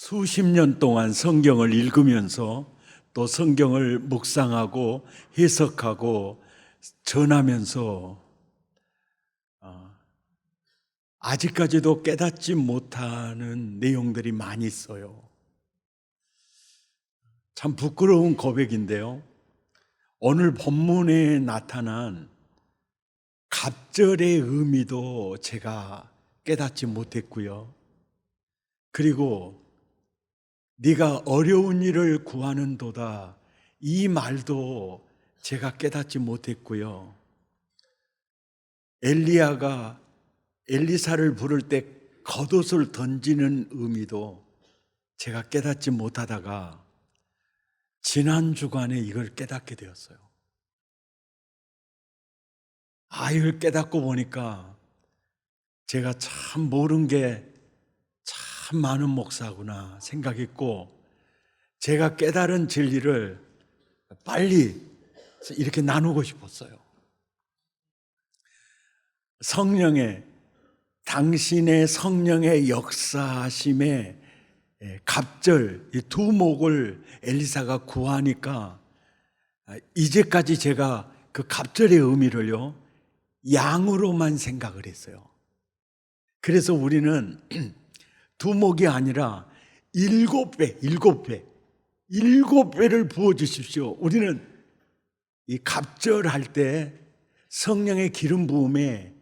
수십 년 동안 성경을 읽으면서 또 성경을 묵상하고 해석하고 전하면서 아직까지도 깨닫지 못하는 내용들이 많이 있어요. 참 부끄러운 고백인데요. 오늘 본문에 나타난 갑절의 의미도 제가 깨닫지 못했고요. 그리고 네가 어려운 일을 구하는도다, 이 말도 제가 깨닫지 못했고요. 엘리야가 엘리사를 부를 때 겉옷을 던지는 의미도 제가 깨닫지 못하다가 지난 주간에 이걸 깨닫게 되었어요. 이걸 깨닫고 보니까 제가 참 모르는 게 참 많은 목사구나 생각했고, 제가 깨달은 진리를 빨리 이렇게 나누고 싶었어요. 당신의 성령의 역사하심에 갑절, 이 두 목을 엘리사가 구하니까 이제까지 제가 그 갑절의 의미를요, 양으로만 생각을 했어요. 그래서 우리는 두 목이 아니라 7배를 부어주십시오. 우리는 이 갑절할 때 성령의 기름 부음에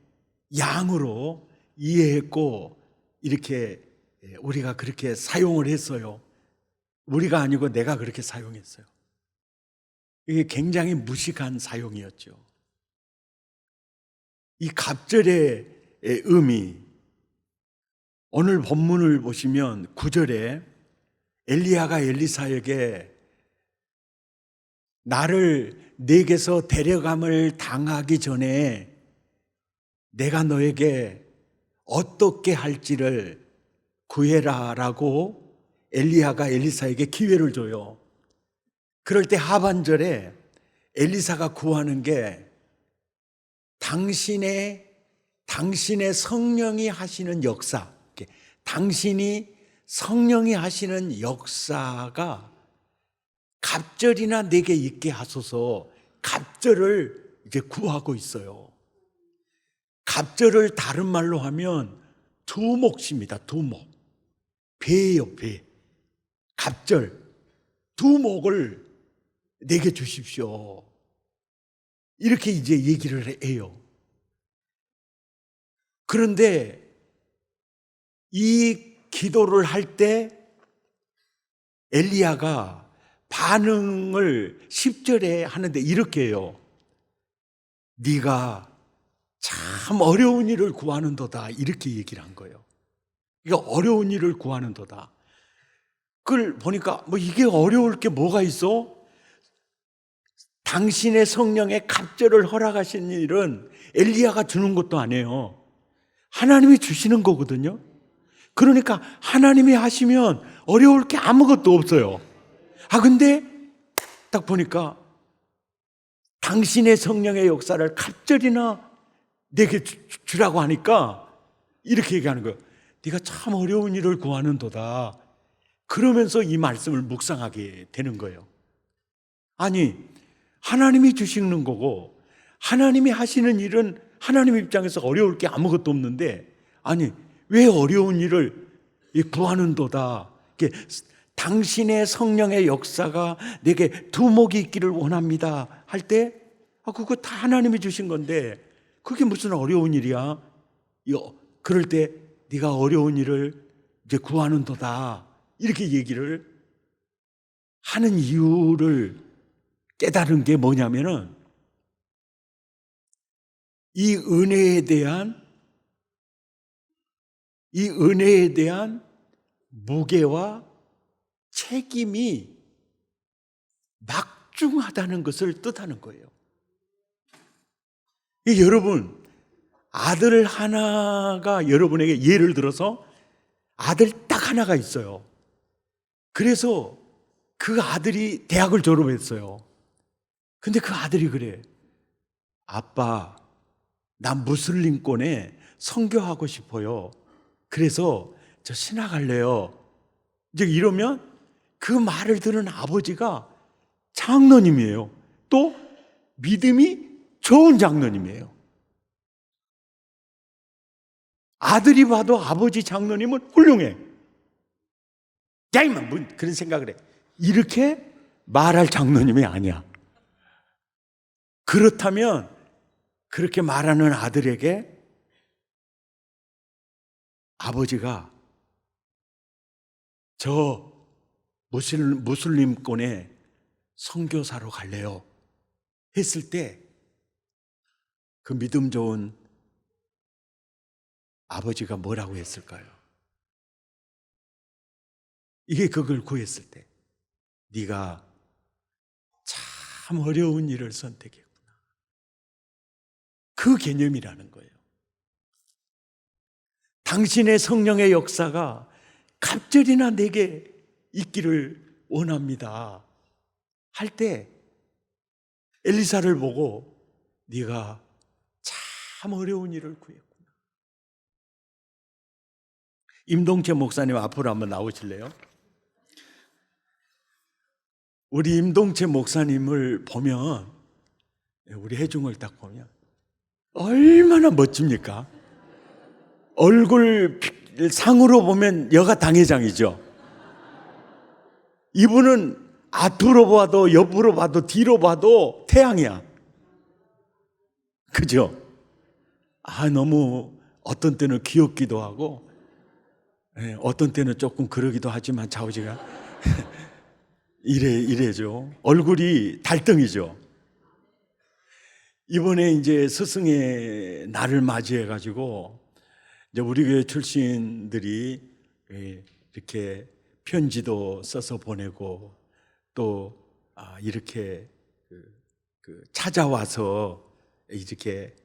양으로 이해했고, 이렇게 우리가 그렇게 사용을 했어요. 우리가 아니고 내가 그렇게 사용했어요. 이게 굉장히 무식한 사용이었죠. 이 갑절의 의미, 오늘 본문을 보시면 9절에 엘리야가 엘리사에게 나를 네게서 데려감을 당하기 전에 내가 너에게 어떻게 할지를 구해라라고 엘리야가 엘리사에게 기회를 줘요. 그럴 때 하반절에 엘리사가 구하는 게 당신의 성령이 하시는 역사, 당신이 성령이 하시는 역사가 갑절이나 내게 있게 하소서, 갑절을 이제 구하고 있어요. 갑절을 다른 말로 하면 두목입니다. 두목. 배예요, 배. 갑절. 두목을 내게 주십시오. 이렇게 이제 얘기를 해요. 그런데 이 기도를 할 때 엘리야가 반응을 10절에 하는데 이렇게 해요. 네가 참 어려운 일을 구하는도다, 이렇게 얘기를 한 거예요. 그러니까 어려운 일을 구하는도다. 그걸 보니까 이게 어려울 게 뭐가 있어? 당신의 성령의 갑절을 허락하신 일은 엘리야가 주는 것도 아니에요. 하나님이 주시는 거거든요. 그러니까 하나님이 하시면 어려울 게 아무것도 없어요. 근데 딱 보니까 당신의 성령의 역사를 갑절이나 내게 주라고 하니까 이렇게 얘기하는 거예요. 네가 참 어려운 일을 구하는도다. 그러면서 이 말씀을 묵상하게 되는 거예요. 아니, 하나님이 주시는 거고 하나님이 하시는 일은 하나님 입장에서 어려울 게 아무것도 없는데, 아니 왜 어려운 일을 구하는도다, 당신의 성령의 역사가 내게 두목이 있기를 원합니다 할 때, 그거 다 하나님이 주신 건데 그게 무슨 어려운 일이야? 그럴 때 네가 어려운 일을 이제 구하는도다, 이렇게 얘기를 하는 이유를 깨달은 게 뭐냐면은, 이 은혜에 대한 무게와 책임이 막중하다는 것을 뜻하는 거예요. 여러분, 아들 하나가, 여러분에게 예를 들어서 아들 딱 하나가 있어요. 그래서 그 아들이 대학을 졸업했어요. 근데 그 아들이 그래. 아빠, 나 무슬림권에 선교하고 싶어요. 그래서 저 신학할래요. 이제 이러면 그 말을 들은 아버지가 장로님이에요. 또 믿음이 좋은 장로님이에요. 아들이 봐도 아버지 장로님은 훌륭해. 야, 이만, 뭐 그런 생각을 해. 이렇게 말할 장로님이 아니야. 그렇다면 그렇게 말하는 아들에게 아버지가 저 무슬림권에 선교사로 갈래요 했을 때 그 믿음 좋은 아버지가 뭐라고 했을까요? 이게 그걸 구했을 때 네가 참 어려운 일을 선택했구나. 그 개념이라는 거예요. 당신의 성령의 역사가 갑절이나 내게 있기를 원합니다 할 때 엘리사를 보고 네가 참 어려운 일을 구했구나. 임동채 목사님 앞으로 한번 나오실래요? 우리 임동채 목사님을 보면, 우리 해중을 딱 보면 얼마나 멋집니까? 얼굴 상으로 보면 여가 당회장이죠. 이분은 앞으로 봐도 옆으로 봐도 뒤로 봐도 태양이야. 그죠? 너무 어떤 때는 귀엽기도 하고 어떤 때는 조금 그러기도 하지만 좌우지가 이래죠. 얼굴이 달덩이죠. 이번에 이제 스승의 날을 맞이해 가지고 이제 우리 교회 출신들이 이렇게 편지도 써서 보내고 또 이렇게 찾아와서 이렇게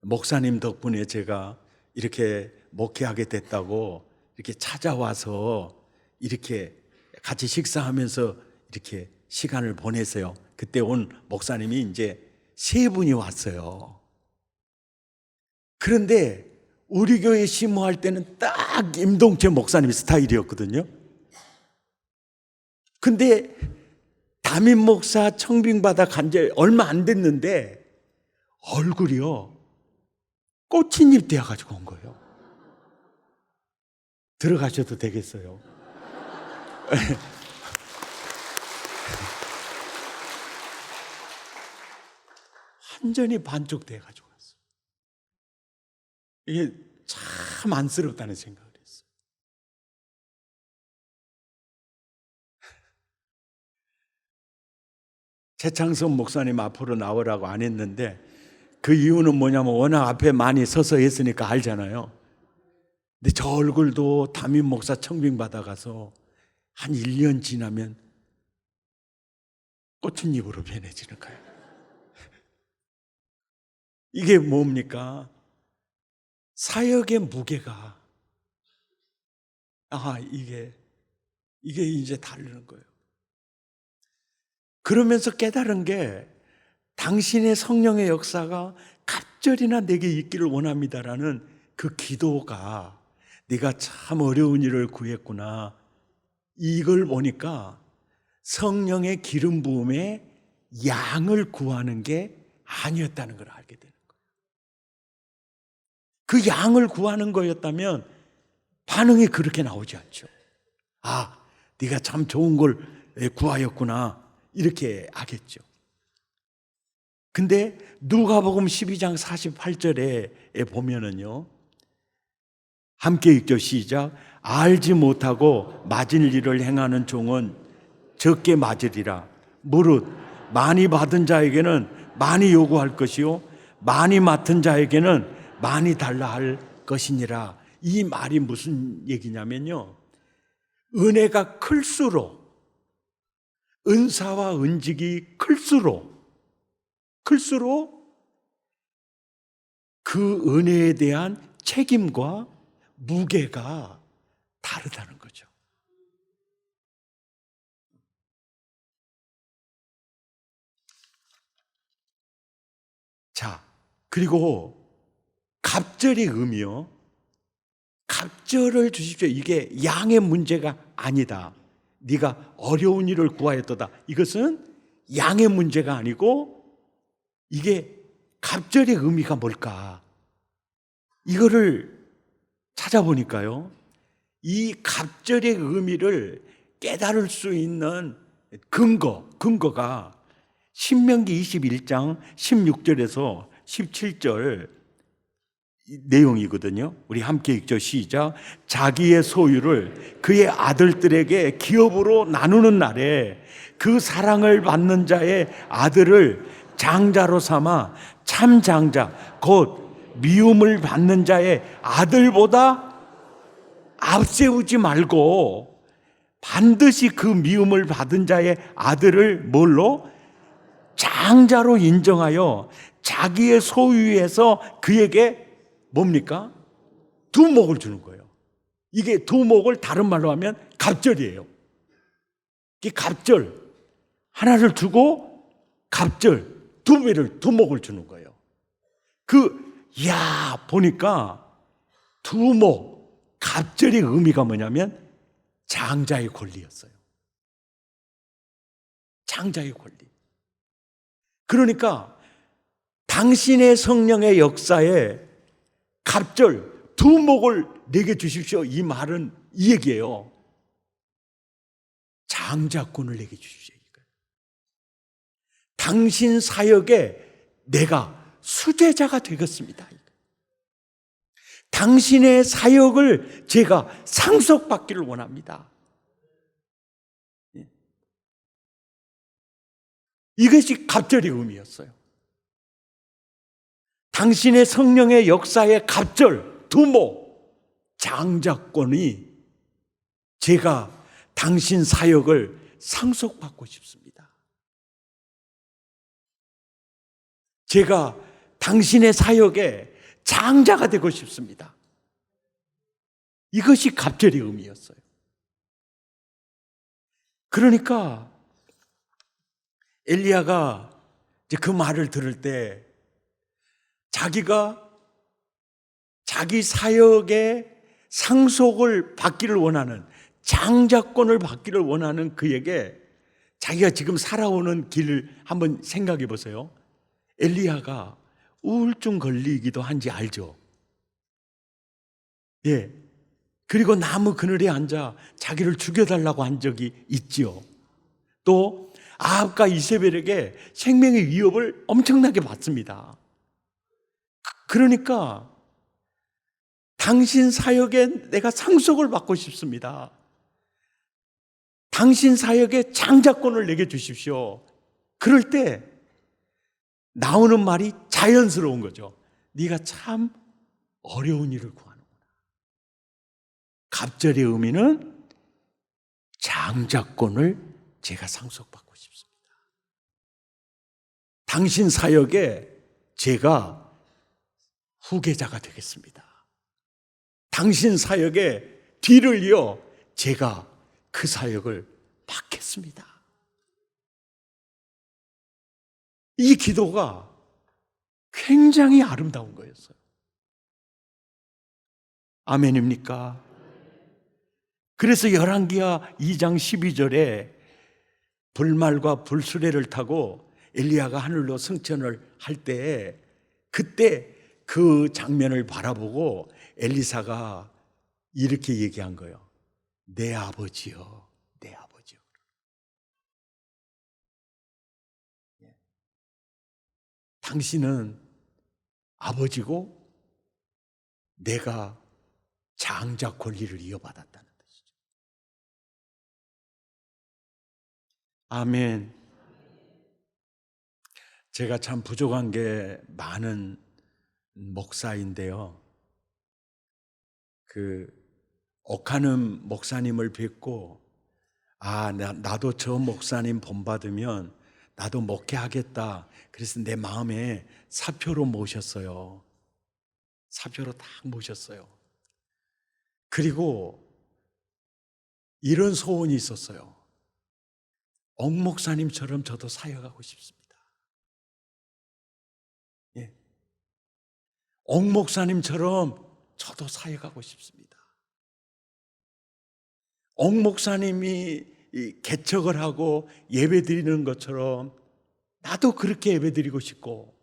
목사님 덕분에 제가 이렇게 목회하게 됐다고 이렇게 찾아와서 이렇게 같이 식사하면서 이렇게 시간을 보내세요. 그때 온 목사님이 이제 3분이 왔어요. 그런데 우리 교회 심호할 때는 딱 임동채 목사님 스타일이었거든요. 근데 담임 목사 청빙받아 간 지 얼마 안 됐는데 얼굴이요 꽃잎 되어가지고 온 거예요. 들어가셔도 되겠어요. 완전히 반쪽돼가지고 왔어요. 이게 참 안쓰럽다는 생각을 했어요. 최창선 목사님 앞으로 나오라고 안 했는데 그 이유는 뭐냐면 워낙 앞에 많이 서서 했으니까 알잖아요. 근데 저 얼굴도 담임 목사 청빙 받아가서 한 1년 지나면 꽃잎으로 변해지는 거예요. 이게 뭡니까? 사역의 무게가 이게 이제 다르는 거예요. 그러면서 깨달은 게 당신의 성령의 역사가 갑절이나 내게 있기를 원합니다라는 그 기도가 네가 참 어려운 일을 구했구나. 이걸 보니까 성령의 기름 부음에 양을 구하는 게 아니었다는 걸 알게 되는 거예요. 그 양을 구하는 거였다면 반응이 그렇게 나오지 않죠. 네가 참 좋은 걸 구하였구나 이렇게 하겠죠. 근데 누가복음 12장 48절에 보면은요, 함께 읽죠. 시작. 알지 못하고 맞을 일을 행하는 종은 적게 맞으리라. 무릇 많이 받은 자에게는 많이 요구할 것이요 많이 맡은 자에게는 많이 달라 할 것이니라. 이 말이 무슨 얘기냐면요, 은혜가 클수록, 은사와 은직이 클수록 그 은혜에 대한 책임과 무게가 다르다는 거죠. 자, 그리고 갑절의 의미요. 갑절을 주십시오. 이게 양의 문제가 아니다. 네가 어려운 일을 구하였도다. 이것은 양의 문제가 아니고 이게 갑절의 의미가 뭘까? 이거를 찾아보니까요. 이 갑절의 의미를 깨달을 수 있는 근거가 신명기 21장 16절에서 17절 내용이거든요. 우리 함께 읽죠. 시작. 자기의 소유를 그의 아들들에게 기업으로 나누는 날에 그 사랑을 받는 자의 아들을 장자로 삼아 참 장자 곧 미움을 받는 자의 아들보다 앞세우지 말고 반드시 그 미움을 받은 자의 아들을 뭘로? 장자로 인정하여 자기의 소유에서 그에게 뭡니까? 두목을 주는 거예요. 이게 두목을 다른 말로 하면 갑절이에요. 이게 갑절. 하나를 주고 갑절. 두 배를, 두목을 주는 거예요. 보니까 두목, 갑절의 의미가 뭐냐면 장자의 권리였어요. 장자의 권리. 그러니까 당신의 성령의 역사에 갑절, 두목을 내게 주십시오. 이 말은 이 얘기예요. 장자권을 내게 주십시오. 당신 사역에 내가 수제자가 되겠습니다. 당신의 사역을 제가 상속받기를 원합니다. 이것이 갑절의 의미였어요. 당신의 성령의 역사의 갑절, 두목, 장자권이 제가 당신 사역을 상속받고 싶습니다. 제가 당신의 사역에 장자가 되고 싶습니다. 이것이 갑절의 의미였어요. 그러니까 엘리야가 이제 그 말을 들을 때 자기가 자기 사역의 상속을 받기를 원하는, 장자권을 받기를 원하는 그에게 자기가 지금 살아오는 길을 한번 생각해 보세요. 엘리야가 우울증 걸리기도 한지 알죠? 예. 그리고 나무 그늘에 앉아 자기를 죽여달라고 한 적이 있지요. 또 아합과 이세벨에게 생명의 위협을 엄청나게 받습니다. 그러니까 당신 사역에 내가 상속을 받고 싶습니다. 당신 사역에 장자권을 내게 주십시오. 그럴 때 나오는 말이 자연스러운 거죠. 네가 참 어려운 일을 구하는구나. 갑절의 의미는 장자권을 제가 상속받고 싶습니다. 당신 사역에 제가 후계자가 되겠습니다. 당신 사역에 뒤를 이어 제가 그 사역을 받겠습니다. 이 기도가 굉장히 아름다운 거였어요. 아멘입니까? 그래서 열왕기하 2장 12절에 불말과 불수레를 타고 엘리야가 하늘로 승천을 할 때 그때 그 장면을 바라보고 엘리사가 이렇게 얘기한 거예요. 내 아버지요, 내 아버지요. 당신은 아버지고 내가 장자 권리를 이어받았다는 뜻이죠. 아멘. 제가 참 부족한 게 많은 목사인데요. 옥하는 목사님을 뵙고 나도 저 목사님 본받으면 나도 목회하겠다. 그래서 내 마음에 사표로 모셨어요. 사표로 딱 모셨어요. 그리고 이런 소원이 있었어요. 옥 목사님처럼 저도 사역하고 싶습니다. 예. 옥 목사님처럼 저도 사역하고 싶습니다. 옥 목사님이 이 개척을 하고 예배 드리는 것처럼 나도 그렇게 예배 드리고 싶고,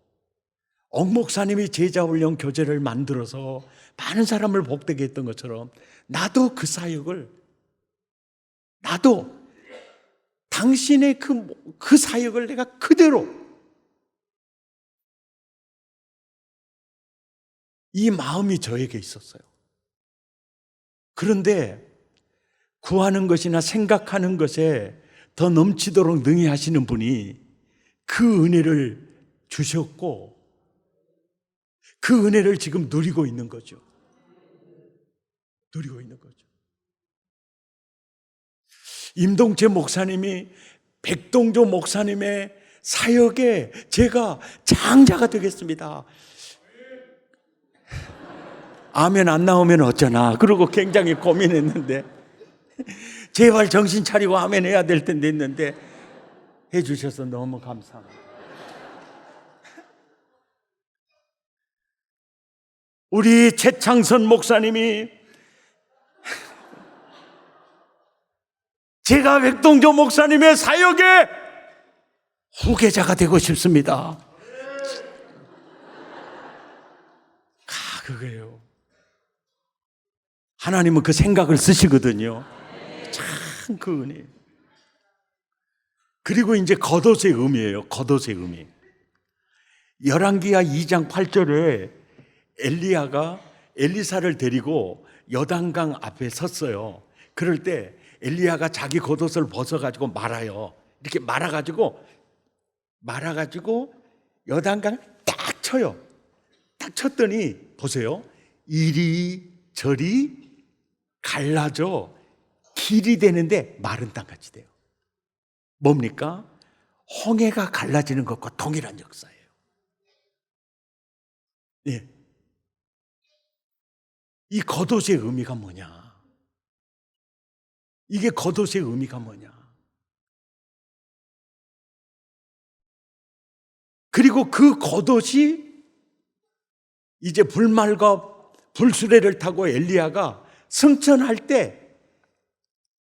옥 목사님이 제자 훈련 교재를 만들어서 많은 사람을 복되게 했던 것처럼 나도 그 사역을, 나도 당신의 그 사역을 내가 그대로, 이 마음이 저에게 있었어요. 그런데 구하는 것이나 생각하는 것에 더 넘치도록 능히 하시는 분이 그 은혜를 주셨고, 그 은혜를 지금 누리고 있는 거죠. 누리고 있는 거죠. 임동재 목사님이 백동조 목사님의 사역에 제가 장자가 되겠습니다. 아멘 안 나오면 어쩌나 그러고 굉장히 고민했는데, 제발 정신 차리고 아멘 해야 될 텐데 했는데 해주셔서 너무 감사합니다. 우리 최창선 목사님이 제가 백동조 목사님의 사역에 후계자가 되고 싶습니다. 그거예요. 하나님은 그 생각을 쓰시거든요. 참 그 은혜. 그리고 이제 겉옷의 의미예요. 겉옷의 의미. 열왕기하 2장 8절에 엘리야가 엘리사를 데리고 여단강 앞에 섰어요. 그럴 때 엘리야가 자기 겉옷을 벗어가지고 말아요. 이렇게 말아가지고 여단강을 딱 쳐요. 딱 쳤더니 보세요. 이리저리 갈라져 길이 되는데 마른 땅같이 돼요. 뭡니까? 홍해가 갈라지는 것과 동일한 역사예요. 예. 이 겉옷의 의미가 뭐냐? 이게 겉옷의 의미가 뭐냐? 그리고 그 겉옷이 이제 불말과 불수레를 타고 엘리야가 승천할 때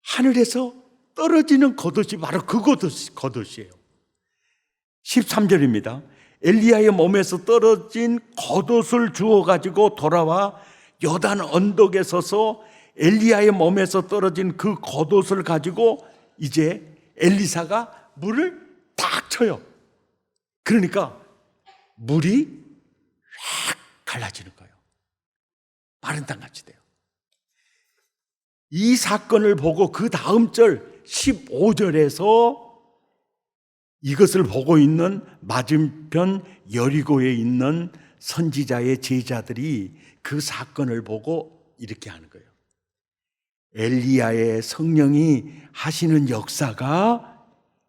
하늘에서 떨어지는 겉옷이 바로 그 겉옷이에요. 13절입니다. 엘리야의 몸에서 떨어진 겉옷을 주워가지고 돌아와 요단 언덕에 서서 엘리야의 몸에서 떨어진 그 겉옷을 가지고 이제 엘리사가 물을 딱 쳐요. 그러니까 물이 확 갈라지는 거예요. 마른 땅같이 돼요. 이 사건을 보고 그 다음 절 15절에서 이것을 보고 있는 맞은편 여리고에 있는 선지자의 제자들이 그 사건을 보고 이렇게 하는 거예요. 엘리야의 성령이 하시는 역사가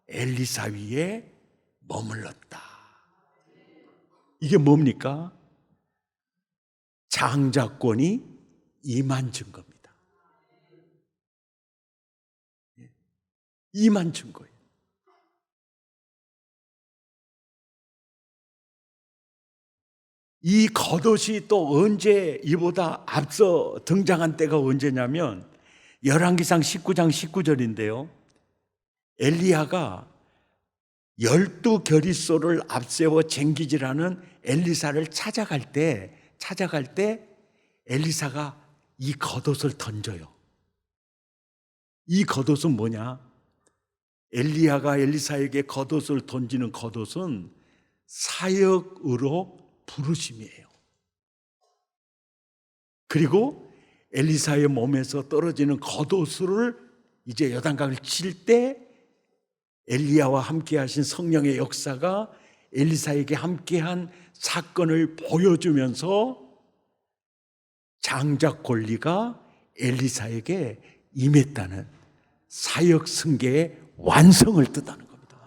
엘리사 위에 머물렀다. 이게 뭡니까? 장자권이 임한 증거입니다. 임한 증거예요. 이 겉옷이 또 언제 이보다 앞서 등장한 때가 언제냐면 열왕기상 19장 19절인데요. 엘리야가 12겨릿소를 앞세워 쟁기질하는 엘리사를 찾아갈 때 엘리사가 이 겉옷을 던져요. 이 겉옷은 뭐냐? 엘리야가 엘리사에게 겉옷을 던지는 겉옷은 사역으로 부르심이에요. 그리고 엘리사의 몸에서 떨어지는 겉옷을 이제 요단강을 칠 때 엘리야와 함께 하신 성령의 역사가 엘리사에게 함께한 사건을 보여주면서 장자 권리가 엘리사에게 임했다는 사역 승계의 완성을 뜻하는 겁니다.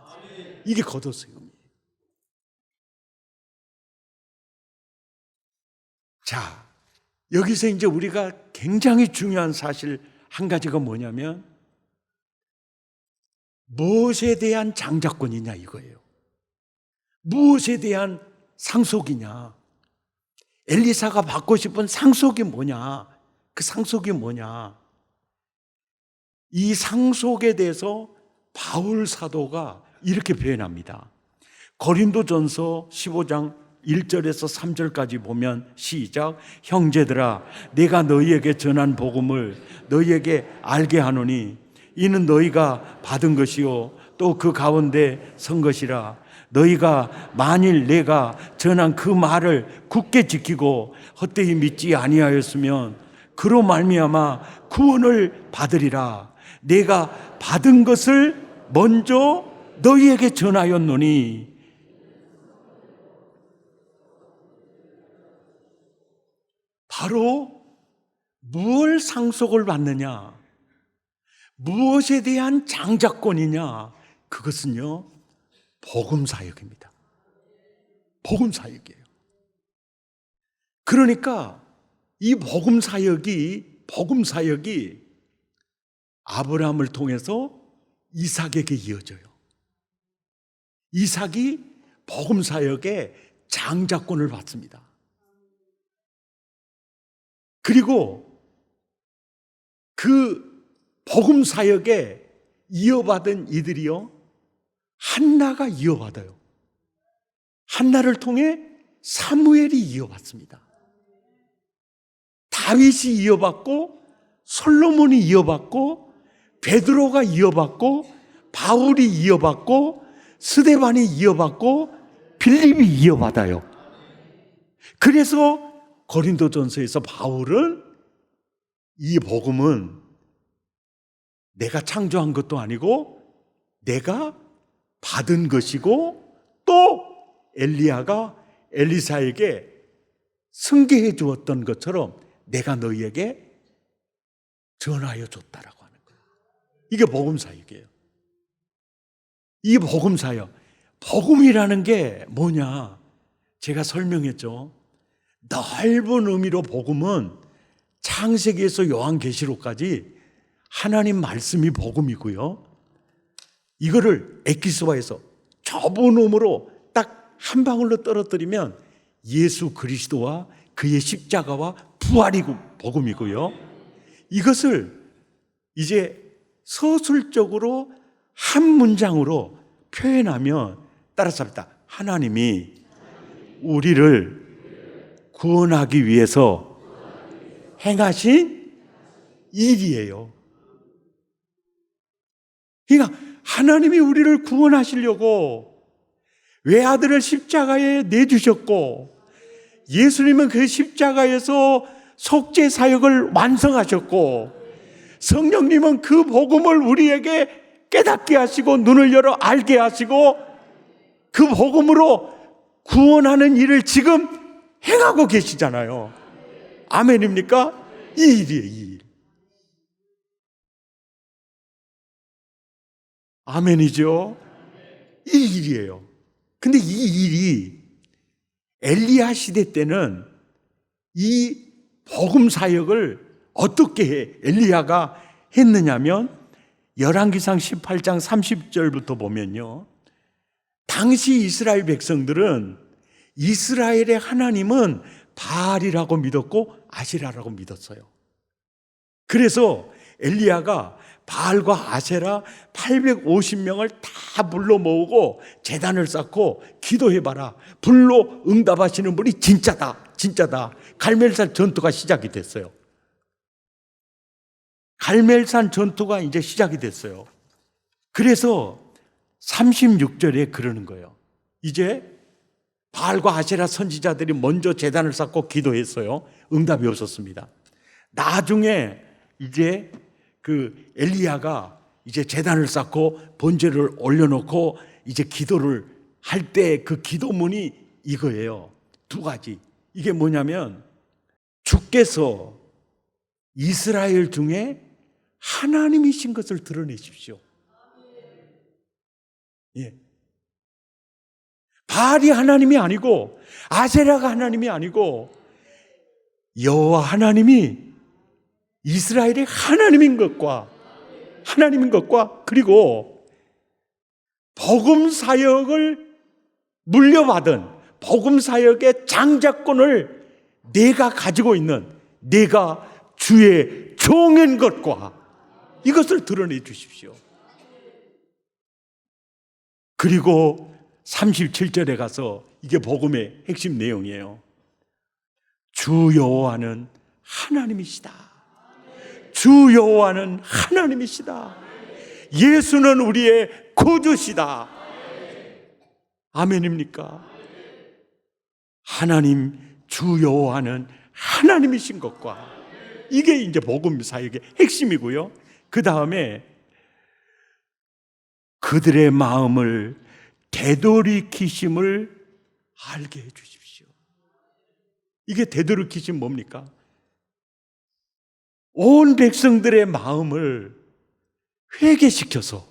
이게 겉옷의 의미예요. 자, 여기서 이제 우리가 굉장히 중요한 사실 한 가지가 뭐냐면 무엇에 대한 장자권이냐 이거예요. 무엇에 대한 상속이냐. 엘리사가 받고 싶은 상속이 뭐냐. 그 상속이 뭐냐. 이 상속에 대해서 바울 사도가 이렇게 표현합니다. 고린도전서 15장 1절에서 3절까지 보면 시작. 형제들아, 내가 너희에게 전한 복음을 너희에게 알게 하노니 이는 너희가 받은 것이요 또 그 가운데 선 것이라. 너희가 만일 내가 전한 그 말을 굳게 지키고 헛되이 믿지 아니하였으면 그로 말미암아 구원을 받으리라. 내가 받은 것을 먼저 너희에게 전하였노니. 바로 무엇을 상속을 받느냐, 무엇에 대한 장자권이냐, 그것은요 복음사역입니다. 복음사역이에요. 그러니까 이 복음사역이 아브라함을 통해서 이삭에게 이어져요. 이삭이 복음사역의 장자권을 받습니다. 그리고 그 복음사역에 이어받은 이들이요 한나가 이어받아요. 한나를 통해 사무엘이 이어받습니다. 다윗이 이어받고 솔로몬이 이어받고 베드로가 이어받고 바울이 이어받고 스데반이 이어받고 빌립이 이어받아요. 그래서 고린도전서에서 바울은 이 복음은 내가 창조한 것도 아니고 내가 받은 것이고 또 엘리야가 엘리사에게 승계해 주었던 것처럼 내가 너희에게 전하여 줬다라고 하는 거예요. 이게 복음사역이에요. 이 복음사역, 복음이라는 게 뭐냐? 제가 설명했죠. 넓은 의미로 복음은 창세기에서 요한계시록까지 하나님 말씀이 복음이고요. 이거를 엑기스와에서 좁은 음으로 딱 한 방울로 떨어뜨리면 예수 그리스도와 그의 십자가와 부활이 복음이고요. 이것을 이제 서술적으로 한 문장으로 표현하면 따라서 합니다. 하나님이 우리를 구원하기 위해서 행하신 일이에요. 그러니까 하나님이 우리를 구원하시려고 외아들을 십자가에 내주셨고 예수님은 그 십자가에서 속죄 사역을 완성하셨고 성령님은 그 복음을 우리에게 깨닫게 하시고 눈을 열어 알게 하시고 그 복음으로 구원하는 일을 지금 행하고 계시잖아요. 아멘입니까? 이 일이에요, 이 일. 아멘이죠? 이 일이에요. 근데 이 일이 엘리야 시대 때는 이 복음 사역을 어떻게 엘리야가 했느냐면 열왕기상 18장 30절부터 보면요. 당시 이스라엘 백성들은 이스라엘의 하나님은 바알이라고 믿었고 아세라라고 믿었어요. 그래서 엘리야가 바알과 아세라 850명을 다 불러 모으고 제단을 쌓고 기도해봐라. 불로 응답하시는 분이 진짜다. 진짜다. 갈멜산 전투가 시작이 됐어요. 갈멜산 전투가 이제 시작이 됐어요. 그래서 36절에 그러는 거예요. 이제 바알과 아세라 선지자들이 먼저 제단을 쌓고 기도했어요. 응답이 없었습니다. 나중에 이제 그 엘리야가 이제 제단을 쌓고 번제를 올려놓고 이제 기도를 할 때 그 기도문이 이거예요. 두 가지. 이게 뭐냐면 주께서 이스라엘 중에 하나님이신 것을 드러내십시오. 예. 바알이 하나님이 아니고 아세라가 하나님이 아니고 여호와 하나님이 이스라엘의 하나님인 것과 그리고 복음 사역을 물려받은 복음 사역의 장자권을 내가 가지고 있는 내가 주의 종인 것과 이것을 드러내 주십시오. 그리고 37절에 가서 이게 복음의 핵심 내용이에요. 주 여호와는 하나님이시다. 주 여호와는 하나님이시다. 예수는 우리의 구주시다. 아멘입니까? 하나님, 주 여호와는 하나님이신 것과, 이게 이제 복음 사역의 핵심이고요. 그 다음에 그들의 마음을 되돌이키심을 알게 해 주십시오. 이게 되돌이키심 뭡니까? 온 백성들의 마음을 회개시켜서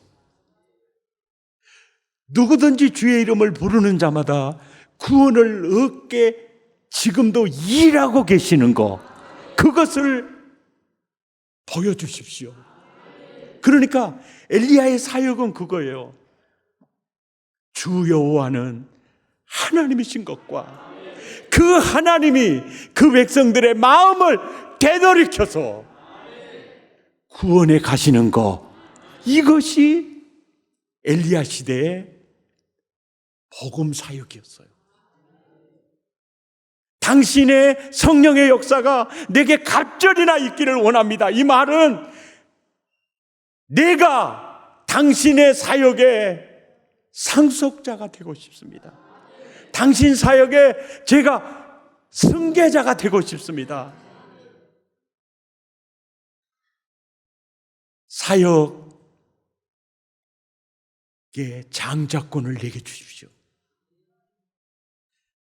누구든지 주의 이름을 부르는 자마다 구원을 얻게 지금도 일하고 계시는 것, 그것을 보여주십시오. 그러니까 엘리야의 사역은 그거예요. 주 여호와는 하나님이신 것과 그 하나님이 그 백성들의 마음을 되돌이켜서 구원에 가시는 것, 이것이 엘리야 시대의 복음 사역이었어요. 당신의 성령의 역사가 내게 갑절이나 있기를 원합니다. 이 말은 내가 당신의 사역의 상속자가 되고 싶습니다. 당신 사역에 제가 승계자가 되고 싶습니다. 사역의 장자권을 내게 주십시오.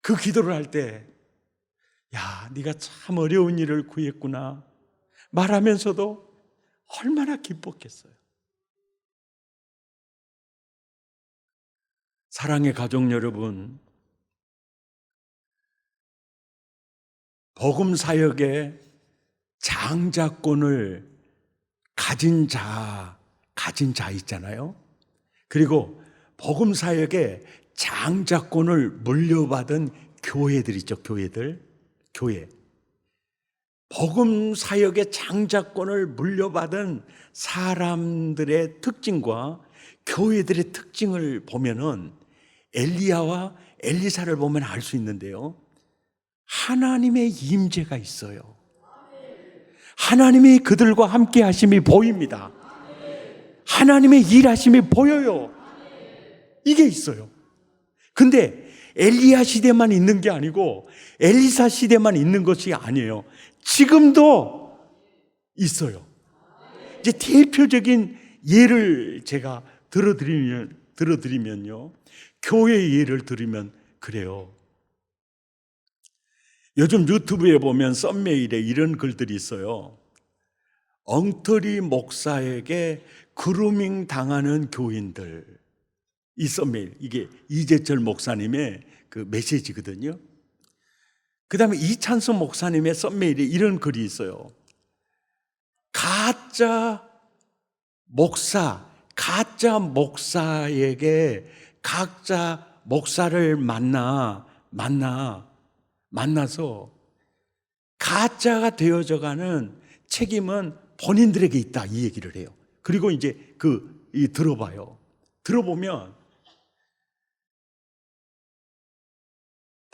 그 기도를 할 때, 야, 네가 참 어려운 일을 구했구나 말하면서도 얼마나 기뻤겠어요. 사랑의 가족 여러분, 복음 사역의 장자권을 가진 자 있잖아요. 그리고 복음 사역의 장자권을 물려받은 교회들 있죠. 교회. 복음 사역의 장자권을 물려받은 사람들의 특징과 교회들의 특징을 보면은 엘리야와 엘리사를 보면 알 수 있는데요. 하나님의 임재가 있어요. 하나님이 그들과 함께 하심이 보입니다. 하나님의 일하심이 보여요. 이게 있어요. 근데 엘리야 시대만 있는 게 아니고 엘리사 시대만 있는 것이 아니에요. 지금도 있어요. 이제 대표적인 예를 제가 들어드리면요. 교회 예를 들으면 그래요. 요즘 유튜브에 보면 썸메일에 이런 글들이 있어요. 엉터리 목사에게 그루밍 당하는 교인들. 이 썸메일, 이게 이재철 목사님의 그 메시지거든요. 그 다음에 이찬수 목사님의 썸메일에 이런 글이 있어요. 가짜 목사에게 가짜 목사를 만나서 가짜가 되어져가는 책임은 본인들에게 있다, 이 얘기를 해요. 그리고 이제 들어봐요. 들어보면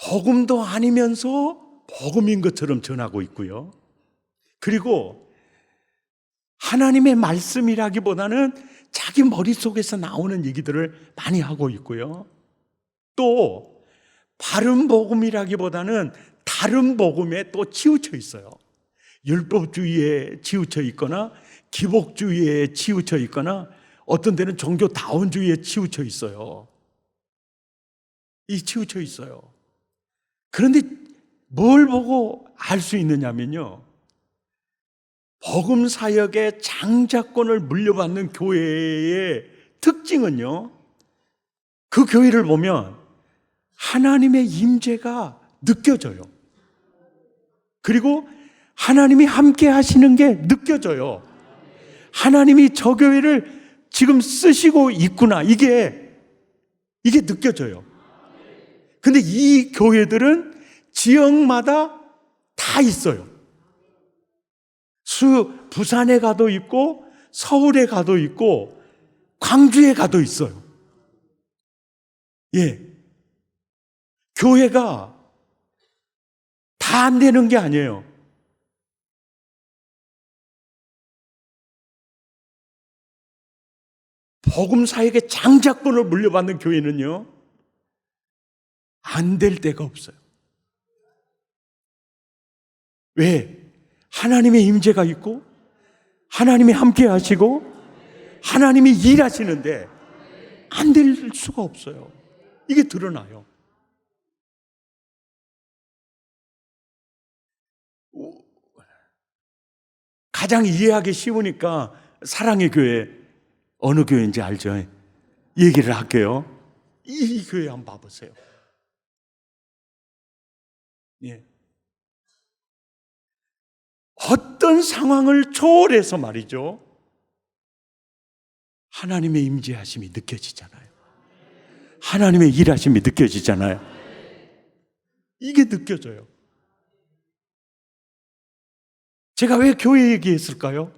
복음도 아니면서 복음인 것처럼 전하고 있고요. 그리고 하나님의 말씀이라기보다는 자기 머릿속에서 나오는 얘기들을 많이 하고 있고요. 또 바른 복음이라기보다는 다른 복음에 또 치우쳐 있어요. 율법주의에 치우쳐 있거나 기복주의에 치우쳐 있거나 어떤 데는 종교다원주의에 치우쳐 있어요. 이 치우쳐 있어요. 그런데 뭘 보고 알 수 있느냐면요, 복음 사역의 장자권을 물려받는 교회의 특징은요, 그 교회를 보면 하나님의 임재가 느껴져요. 그리고 하나님이 함께 하시는 게 느껴져요. 하나님이 저 교회를 지금 쓰시고 있구나, 이게 느껴져요. 근데 이 교회들은 지역마다 다 있어요. 부산에 가도 있고 서울에 가도 있고 광주에 가도 있어요. 예. 교회가 다 안 되는 게 아니에요. 복음사역의 장자권을 물려받는 교회는요, 안 될 데가 없어요. 왜? 하나님의 임재가 있고 하나님이 함께 하시고 하나님이 일하시는데 안 될 수가 없어요. 이게 드러나요. 가장 이해하기 쉬우니까 사랑의 교회, 어느 교회인지 알죠? 얘기를 할게요. 이 교회 한번 봐보세요. 예. 어떤 상황을 초월해서 말이죠, 하나님의 임재하심이 느껴지잖아요. 하나님의 일하심이 느껴지잖아요. 이게 느껴져요. 제가 왜 교회 얘기했을까요?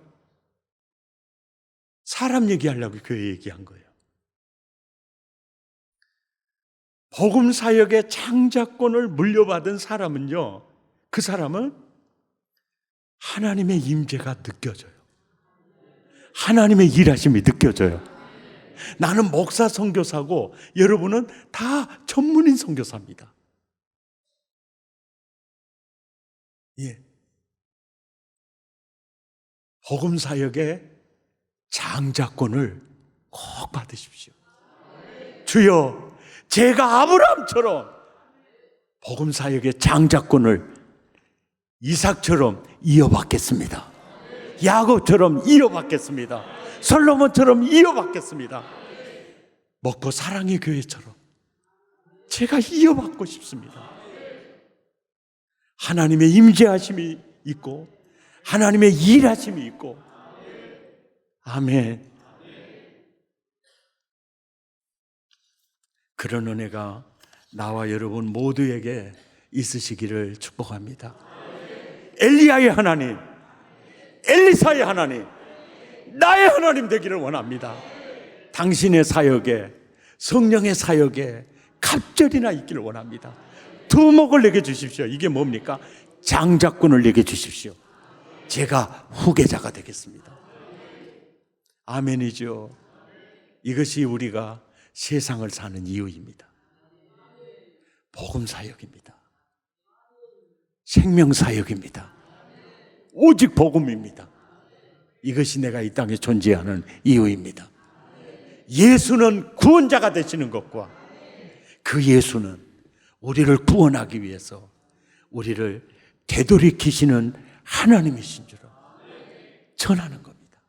사람 얘기하려고 교회 얘기한 거예요. 복음 사역의 창작권을 물려받은 사람은요, 그 사람은 하나님의 임재가 느껴져요. 하나님의 일하심이 느껴져요. 나는 목사 선교사고 여러분은 다 전문인 선교사입니다. 예. 복음 사역의 장자권을 꼭 받으십시오. 주여, 제가 아브라함처럼 복음 사역의 장자권을 이삭처럼 이어받겠습니다. 야곱처럼 이어받겠습니다. 솔로몬처럼 이어받겠습니다. 먹고 사랑의 교회처럼 제가 이어받고 싶습니다. 하나님의 임재하심이 있고 하나님의 일하심이 있고. 아멘. 그런 은혜가 나와 여러분 모두에게 있으시기를 축복합니다. 엘리야의 하나님, 엘리사의 하나님, 나의 하나님 되기를 원합니다. 당신의 사역에, 성령의 사역에 갑절이나 있기를 원합니다. 두목을 내게 주십시오. 이게 뭡니까? 장자권을 내게 주십시오. 제가 후계자가 되겠습니다. 아멘이죠. 이것이 우리가 세상을 사는 이유입니다. 복음 사역입니다. 생명 사역입니다. 오직 복음입니다. 이것이 내가 이 땅에 존재하는 이유입니다. 예수는 구원자가 되시는 것과 그 예수는 우리를 구원하기 위해서 우리를 되돌이키시는 하나님이신 줄을 전하는 겁니다.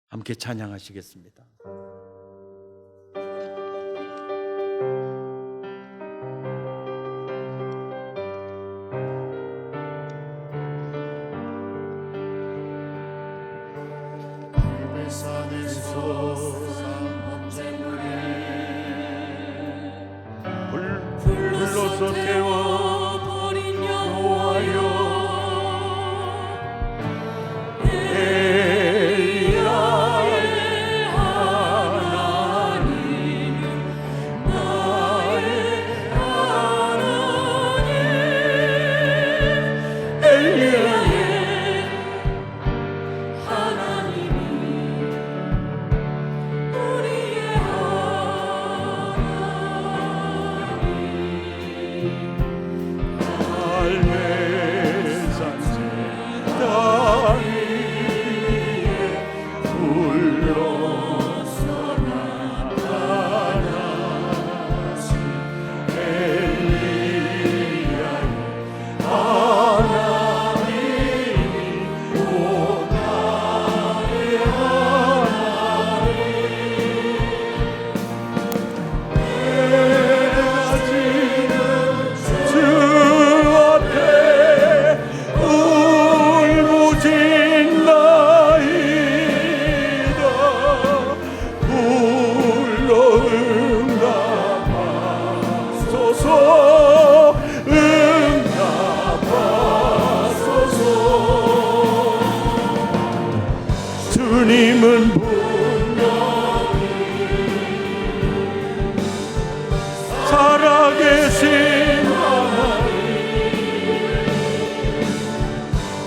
함께 찬양하시겠습니다. 불로서 태워버린 여호와여, 엘리야의 하나님, 나의 하나님, 엘리야의 하나님이 우리의 하나님.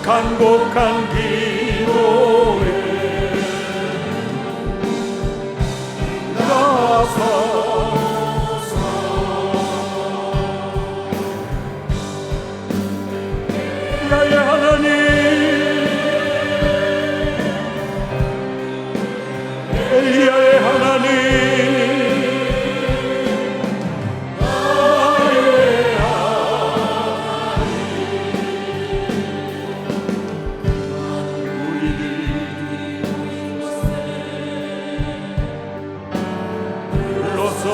간곡한 기도에 나서서 나의 하나님, 엘리야의 하나님,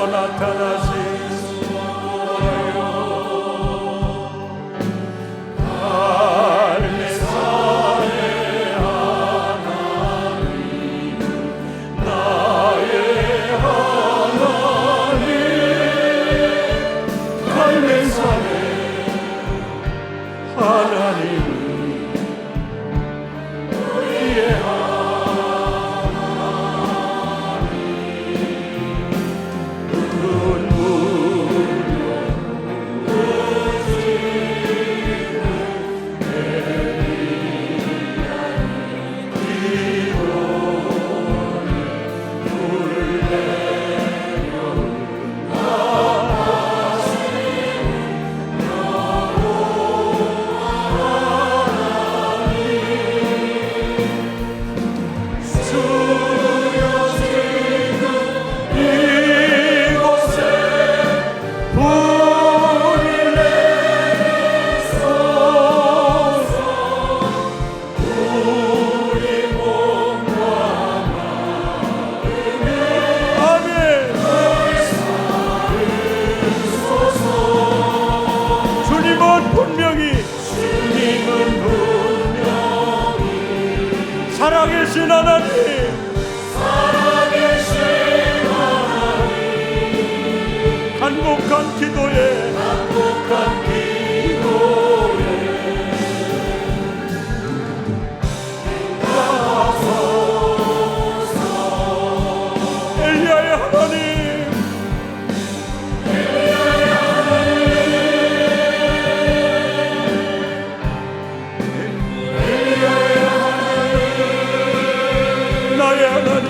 나타나신 삶의 하나님, 나의 하나님, 삶의 산의 하나님, 우리의 살아계신 하나님, 간곡한 기도에 나서서 엘리야의 하나님, 나의 하나님,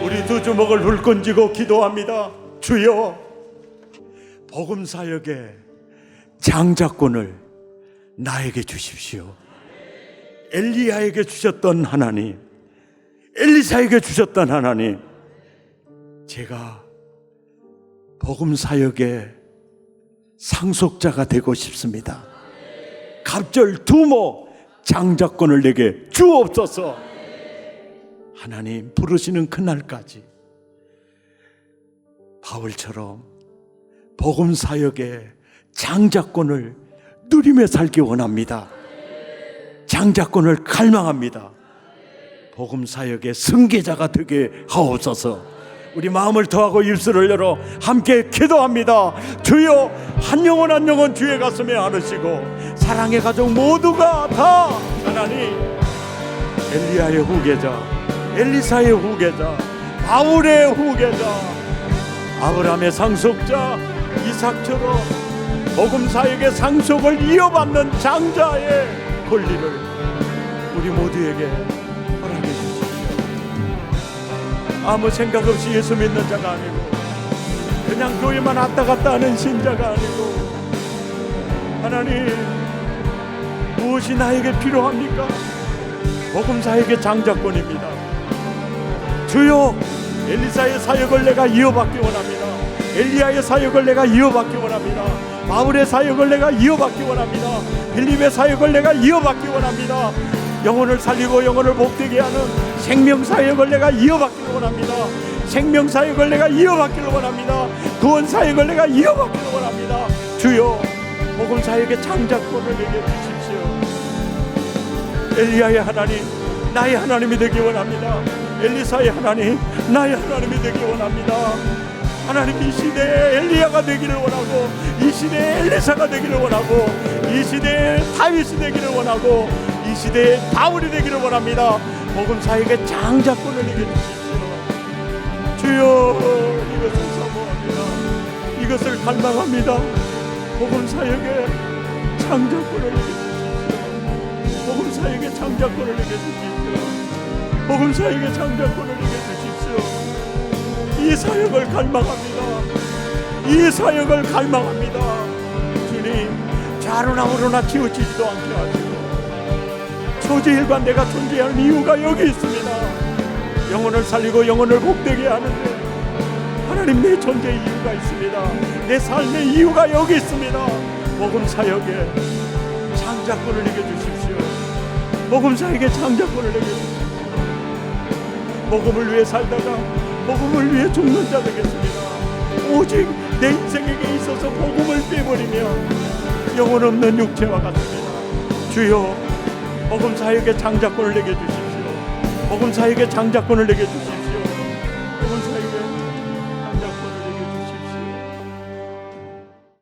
우리 두 주먹을 불끈 쥐고 기도합니다. 주여, 복음 사역의 장자권을 나에게 주십시오. 엘리야에게 주셨던 하나님, 엘리사에게 주셨던 하나님, 제가 복음 사역의 상속자가 되고 싶습니다. 갑절 두모 장자권을 내게 주옵소서. 하나님 부르시는 그날까지 바울처럼 복음 사역의 장자권을 누리며 살기 원합니다. 장자권을 갈망합니다. 복음 사역의 승계자가 되게 하옵소서. 우리 마음을 더하고 입술을 열어 함께 기도합니다. 주여, 한 영혼 한 영혼 주의 가슴에 안으시고 사랑의 가족 모두가 다 하나님, 엘리야의 후계자, 엘리사의 후계자, 바울의 후계자, 아브라함의 상속자 이삭처럼 복음 사역의 상속을 이어받는 장자의 권리를 우리 모두에게 허락해 주십시오. 아무 생각 없이 예수 믿는 자가 아니고 그냥 교회만 왔다 갔다 하는 신자가 아니고, 하나님 무엇이 나에게 필요합니까? 복음 사역의 장자권입니다. 주여, 엘리사의 사역을 내가 이어받기 원합니다. 엘리야의 사역을 내가 이어받기 원합니다. 바울의 사역을 내가 이어받기 원합니다. 빌립의 사역을 내가 이어받기 원합니다. 영혼을 살리고 영혼을 복되게 하는 생명사역을 내가 이어받기를 원합니다. 생명사역을 내가 이어받기를 원합니다. 구원사역을 내가 이어받기를 원합니다. 주여, 복음사역의 장자권을 내게 주십시오. 엘리야의 하나님, 나의 하나님이 되기 원합니다. 엘리사의 하나님, 나의 하나님이 되기 원합니다. 하나님, 이 시대에 엘리야가 되기를 원하고, 이 시대에 엘리사가 되기를 원하고, 이 시대에 다윗이 되기를 원하고, 이 시대에 바울이 되기를 원합니다. 복음사역의 장자권을 내게 주십시오. 주여, 이것을 사모합니다. 이것을 그것을 갈망합니다. 복음 사역에 창작권을 내게 주십시오. 복음 사역에 창작권을 내게 주십시오. 복음 사역에 창작권을 내게 주십시오. 이 사역을 갈망합니다. 이 사역을 갈망합니다. 주님, 좌로나 우로나 치우치지도 않게 하시고 초지일관 내가 존재하는 이유가 여기 있습니다. 영혼을 살리고 영혼을 복되게 하는데 하나님, 내 존재 이유가 있습니다. 내 삶의 이유가 여기 있습니다. 복음 사역에 창작권을 내게 주십시오. 복음 사역에 창작권을 내게 주십시오. 복음을 위해 살다가 복음을 위해 죽는 자 되겠습니다. 오직 내 인생에게 있어서 복음을 빼버리면 영혼 없는 육체와 같습니다. 주여, 복음 사역에 창작권을 내게 주십시오. 복음 사역에 창작권을 내게 주십시오.